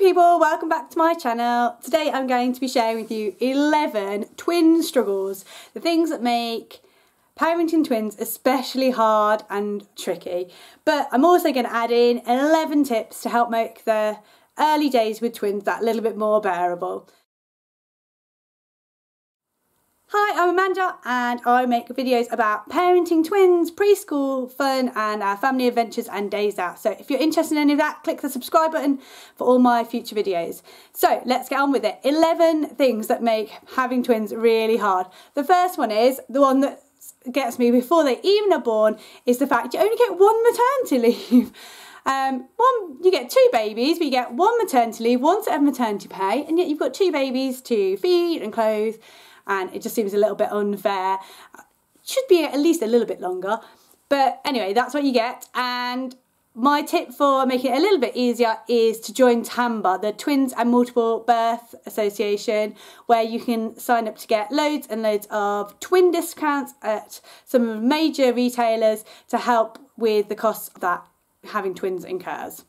people, welcome back to my channel. Today I'm going to be sharing with you 11 twin struggles, the things that make parenting twins especially hard and tricky. But I'm also going to add in 11 tips to help make the early days with twins that little bit more bearable. Hi, I'm Amanda and I make videos about parenting twins, preschool fun and our family adventures and days out. So if you're interested in any of that, click the subscribe button for all my future videos. So let's get on with it. 11 things that make having twins really hard. The first one is, the one that gets me before they even are born, is the fact you only get one maternity leave. You get two babies, but you get one maternity leave, one set of maternity pay, and yet you've got two babies to feed and clothe. And it just seems a little bit unfair. Should be at least a little bit longer. But anyway, that's what you get. And my tip for making it a little bit easier is to join TAMBA, the Twins and Multiple Birth Association, where you can sign up to get loads and loads of twin discounts at some major retailers to help with the costs that having twins incurs.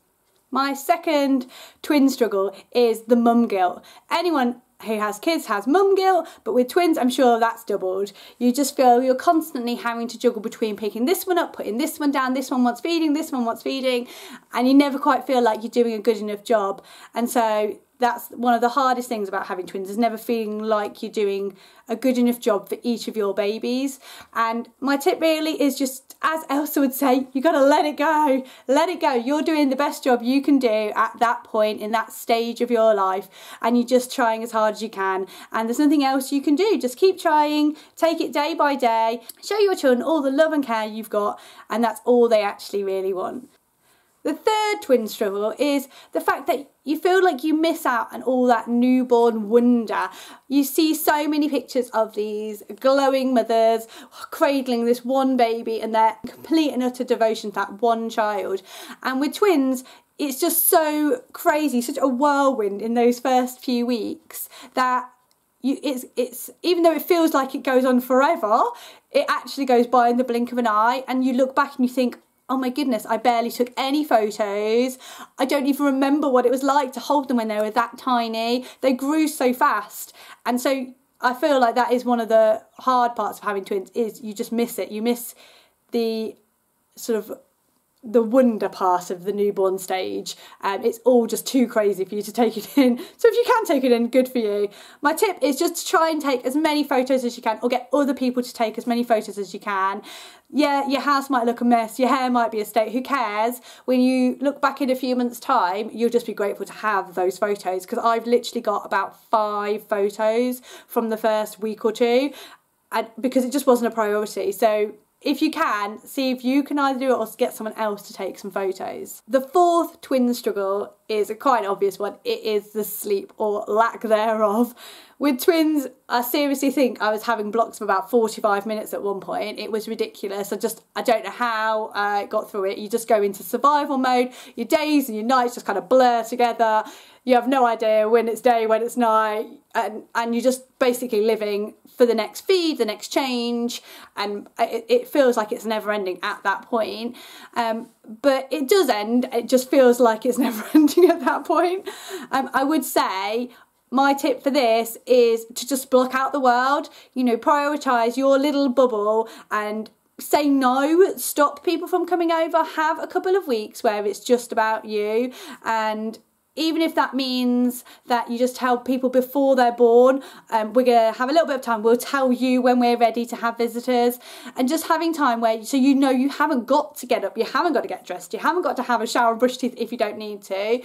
My second twin struggle is the mum guilt. Anyone who has kids has mum guilt, but with twins I'm sure that's doubled. You just feel you're constantly having to juggle between picking this one up, putting this one down, this one wants feeding, this one wants feeding, and you never quite feel like you're doing a good enough job. And so that's one of the hardest things about having twins, is never feeling like you're doing a good enough job for each of your babies. And my tip really is just, as Elsa would say, you gotta let it go. Let it go. You're doing the best job you can do at that point in that stage of your life, and you're just trying as hard as you can, and there's nothing else you can do. Just keep trying, take it day by day, show your children all the love and care you've got, and that's all they actually really want. The third twin struggle is the fact that you feel like you miss out on all that newborn wonder. You see so many pictures of these glowing mothers cradling this one baby and their complete and utter devotion to that one child. And with twins, it's just so crazy, such a whirlwind in those first few weeks that it's even though it feels like it goes on forever, it actually goes by in the blink of an eye, and you look back and you think, oh my goodness, I barely took any photos. I don't even remember what it was like to hold them when they were that tiny. They grew so fast. And so I feel like that is one of the hard parts of having twins, is you just miss it. You miss the sort of the wonder part of the newborn stage. It's all just too crazy for you to take it in. So if you can take it in, good for you. My tip is just to try and take as many photos as you can, or get other people to take as many photos as you can. Yeah, your house might look a mess, your hair might be a state, who cares? When you look back in a few months' time, you'll just be grateful to have those photos, because I've literally got about 5 photos from the first week or two, because it just wasn't a priority. So if you can, see if you can either do it or get someone else to take some photos. The fourth twin struggle is a quite obvious one. It is the sleep, or lack thereof. With twins, I seriously think I was having blocks of about 45 minutes at one point. It was ridiculous. I don't know how I got through it. You just go into survival mode. Your days and your nights just kind of blur together. You have no idea when it's day, when it's night, and you're just basically living for the next feed, the next change, and it feels like it's never ending at that point. But it does end. It just feels like it's never ending at that point. I would say my tip for this is to just block out the world. You know, prioritise your little bubble and say no, stop people from coming over. Have a couple of weeks where it's just about you, and even if that means that you just tell people before they're born, we're going to have a little bit of time, we'll tell you when we're ready to have visitors, and just having time where, so you know you haven't got to get up, you haven't got to get dressed, you haven't got to have a shower and brush teeth if you don't need to.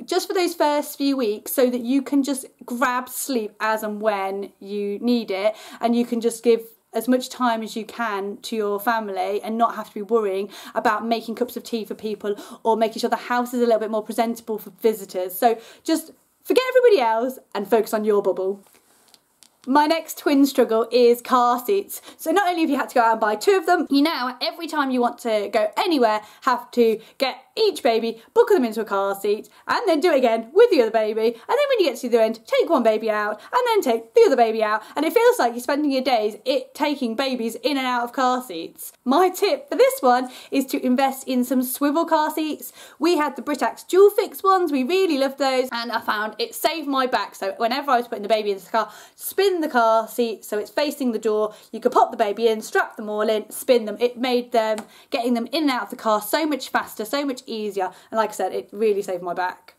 Just for those first few weeks, so that you can just grab sleep as and when you need it, and you can just give as much time as you can to your family and not have to be worrying about making cups of tea for people or making sure the house is a little bit more presentable for visitors. So just forget everybody else and focus on your bubble. My next twin struggle is car seats. So not only have you had to go out and buy 2 of them, you now, every time you want to go anywhere, have to get each baby, buckle them into a car seat, and then do it again with the other baby. And then when you get to the end, take one baby out, and then take the other baby out. And it feels like you're spending your days taking babies in and out of car seats. My tip for this one is to invest in some swivel car seats. We had the Britax dual fix ones. We really loved those, and I found it saved my back. So whenever I was putting the baby into the car, spin the car seat so it's facing the door. You could pop the baby in, strap them all in, spin them. It made getting them in and out of the car so much faster, so much easier. And like I said, it really saved my back.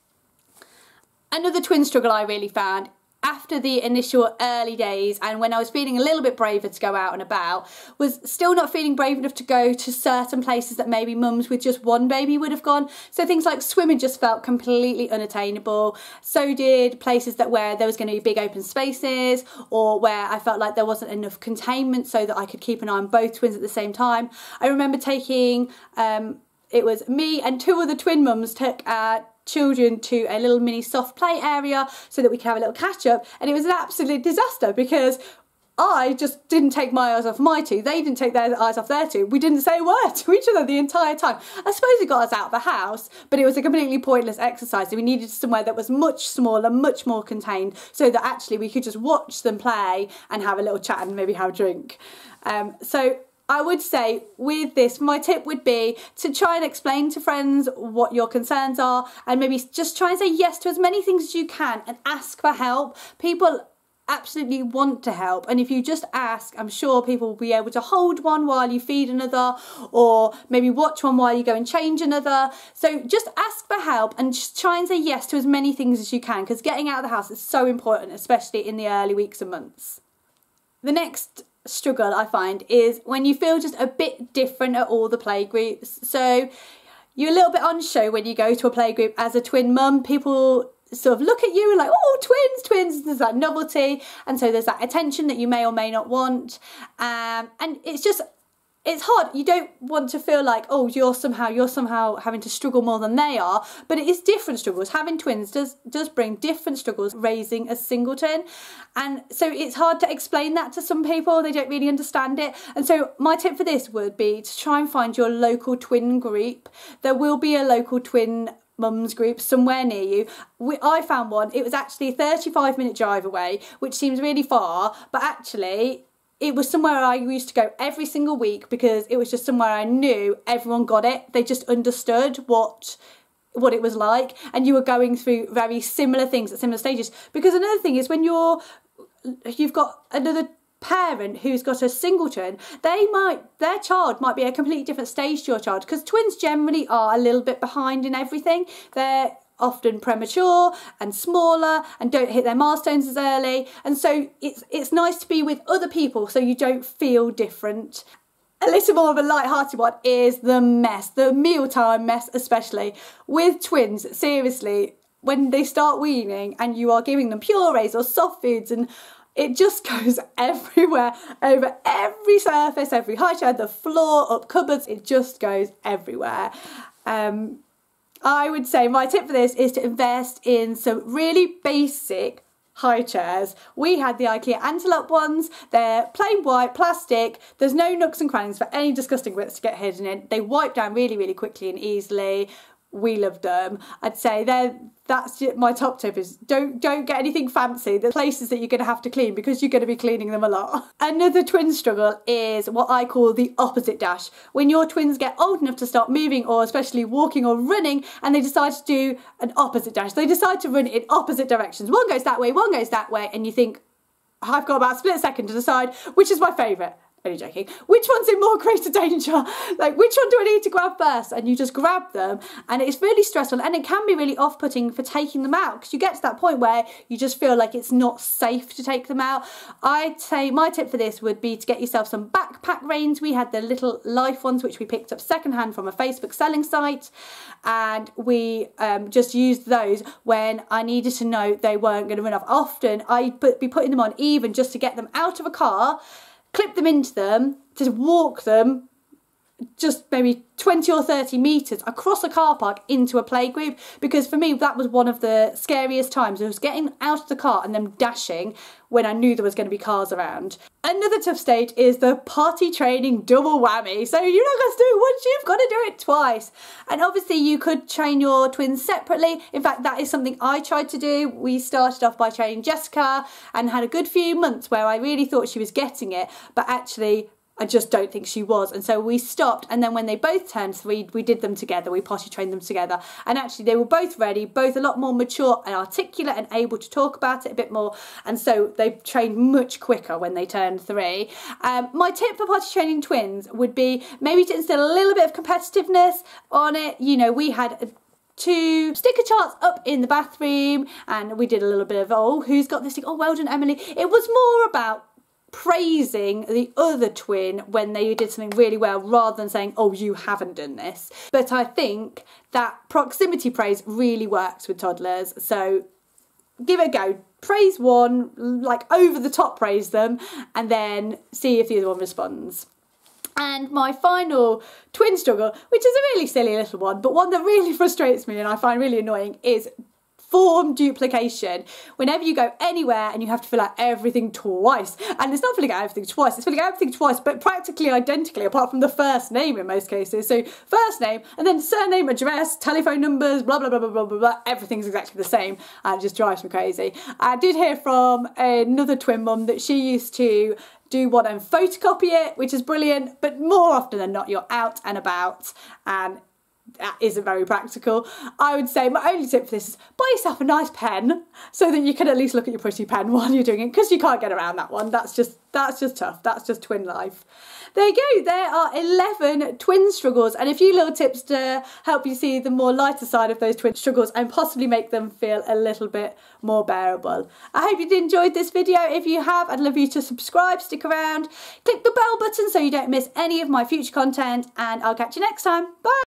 Another twin struggle I really found after the initial early days, and when I was feeling a little bit braver to go out and about, was still not feeling brave enough to go to certain places that maybe mums with just one baby would have gone. So things like swimming just felt completely unattainable. So did places where there was going to be big open spaces, or where I felt like there wasn't enough containment so that I could keep an eye on both twins at the same time. I remember taking, it was me and two other twin mums took children to a little mini soft play area so that we could have a little catch up, and it was an absolute disaster because I just didn't take my eyes off my two, they didn't take their eyes off their two. We didn't say a word to each other the entire time. I suppose it got us out of the house, but it was a completely pointless exercise. So we needed somewhere that was much smaller, much more contained, so that actually we could just watch them play and have a little chat and maybe have a drink. So I would say with this, my tip would be to try and explain to friends what your concerns are, and maybe just try and say yes to as many things as you can and ask for help. People absolutely want to help, and if you just ask, I'm sure people will be able to hold one while you feed another, or maybe watch one while you go and change another. So just ask for help and just try and say yes to as many things as you can, because getting out of the house is so important, especially in the early weeks and months. The next struggle I find is when you feel just a bit different at all the play groups. So you're a little bit on show when you go to a play group as a twin mum. People sort of look at you and like, oh, twins, there's that novelty, and so there's that attention that you may or may not want, and it's hard. You don't want to feel like, oh, you're somehow having to struggle more than they are, but it is different struggles. Having twins does bring different struggles raising a singleton, and so it's hard to explain that to some people. They don't really understand it. And so my tip for this would be to try and find your local twin group. There will be a local twin mums group somewhere near you. I found one. It was actually a 35-minute drive away, which seems really far, but actually it was somewhere I used to go every single week because it was just somewhere I knew everyone got it. They just understood what it was like, and you were going through very similar things at similar stages. Because another thing is when you've got another parent who's got a singleton, their child might be at a completely different stage to your child, because twins generally are a little bit behind in everything. They're often premature and smaller and don't hit their milestones as early, and so it's nice to be with other people so you don't feel different. A little more of a light-hearted one is the mess, the mealtime mess, especially with twins. Seriously, when they start weaning and you are giving them purees or soft foods, and it just goes everywhere, over every surface, every high chair, the floor, up cupboards, it just goes everywhere. I would say my tip for this is to invest in some really basic high chairs. We had the IKEA Antelope ones. They're plain white, plastic. There's no nooks and crannies for any disgusting bits to get hidden in. They wipe down really, really quickly and easily. We loved them. I'd say that's my top tip is don't get anything fancy. The places that you're going to have to clean, because you're going to be cleaning them a lot. Another twin struggle is what I call the opposite dash. When your twins get old enough to start moving, or especially walking or running, and they decide to do an opposite dash. They decide to run in opposite directions. One goes that way, one goes that way, and you think, I've got about a split second to decide which is my favourite. Only joking. Which one's in more greater danger? Like, which one do I need to grab first? And you just grab them, and it's really stressful, and it can be really off-putting for taking them out, because you get to that point where you just feel like it's not safe to take them out. I'd say my tip for this would be to get yourself some backpack reins. We had the little Life ones, which we picked up secondhand from a Facebook selling site, and we just used those when I needed to know they weren't going to run off. Often I'd be putting them on even just to get them out of a car, clip them into them, to walk them just maybe 20 or 30 metres across a car park into a playgroup, because for me that was one of the scariest times. It was getting out of the car and then dashing when I knew there was going to be cars around. Another tough stage is the potty training double whammy. So you're not going to do it once, you've got to do it twice. And obviously you could train your twins separately. In fact, that is something I tried to do. We started off by training Jessica and had a good few months where I really thought she was getting it, but actually I just don't think she was, and so we stopped. And then when they both turned 3, we did them together, we potty trained them together, and actually they were both ready, both a lot more mature and articulate and able to talk about it a bit more, and so they trained much quicker when they turned 3. My tip for potty training twins would be maybe to instill a little bit of competitiveness on it. You know, we had 2 sticker charts up in the bathroom, and we did a little bit of, oh, who's got this thing? Oh, well done, Emily. It was more about praising the other twin when they did something really well, rather than saying, oh, you haven't done this. But I think that proximity praise really works with toddlers, so give it a go. Praise one, like over the top praise them, and then see if the other one responds. And my final twin struggle, which is a really silly little one, but one that really frustrates me and I find really annoying, is form duplication. Whenever you go anywhere and you have to fill out everything twice, and it's not filling out everything twice, it's filling out everything twice but practically identically apart from the first name in most cases. So first name and then surname, address, telephone numbers, blah blah blah blah blah blah, blah. Everything's exactly the same, and it just drives me crazy. I did hear from another twin mum that she used to do one and photocopy it, which is brilliant, but more often than not you're out and about and that isn't very practical. I would say my only tip for this is buy yourself a nice pen so that you can at least look at your pretty pen while you're doing it, because you can't get around that one. That's just tough. That's just twin life. There you go. There are 11 twin struggles, and a few little tips to help you see the more lighter side of those twin struggles and possibly make them feel a little bit more bearable. I hope you enjoyed this video. If you have, I'd love you to subscribe, stick around, click the bell button so you don't miss any of my future content, and I'll catch you next time. Bye!